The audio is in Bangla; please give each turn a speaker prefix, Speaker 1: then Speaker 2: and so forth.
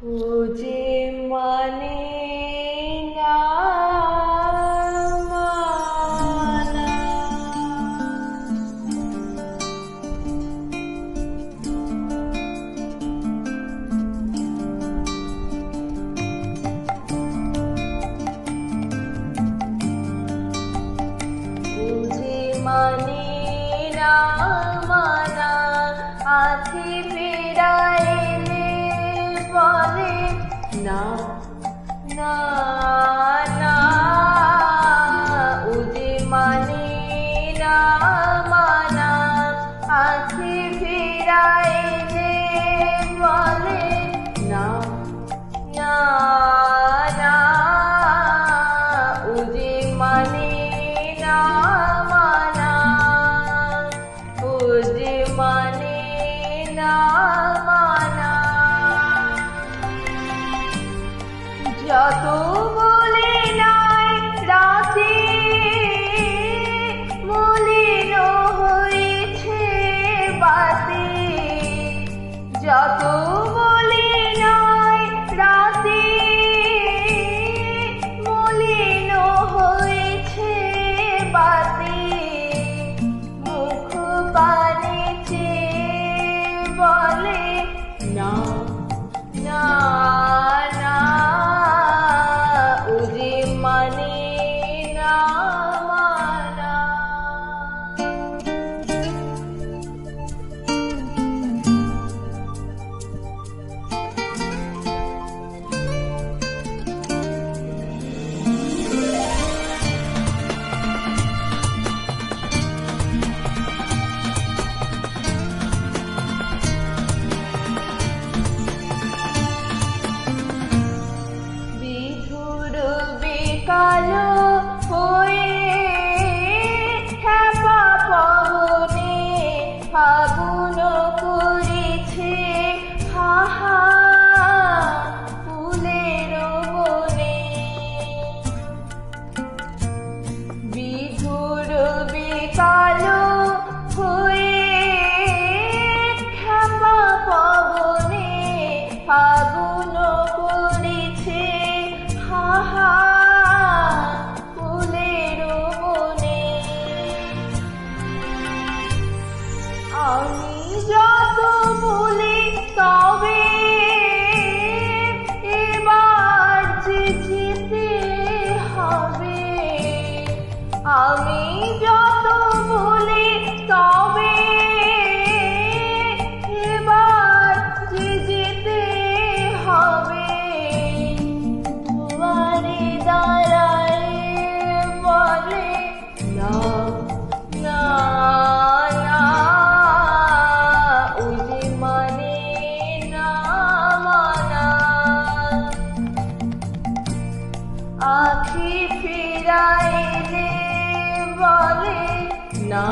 Speaker 1: খুঁজে মানে না মানা। খুঁজে মানে না মানা আছি ফিরাইলে বলে না না না। উজে মানে না মানা আছি ফিরাইলে বলে না না না। উজে মানে না মানা উজে মানে না মানা। যত বলে নাই রাতে মলিন হয়েছে বাতি। যত বলে নাই রাতে মলিন হয়েছে বাতি। মুখ পানে চেয়ে বলে না না না। উজে মানে না মানা। কালো হয়ে হ্যাপা পবনে ফাগুন করেছে হাহা ফুলের বনে। বিধুর বিকালো হয়ে হ্যাপা পবনে ফাগুন করেছে হাহা আমি যত বলি তবে এবার যে যেতে হবে। আমি যত বলি তবে এবার যে যেতে হবে। দুয়ারে দাঁড়ায় বলে না না না। আখি ফিরাইলে বলে না।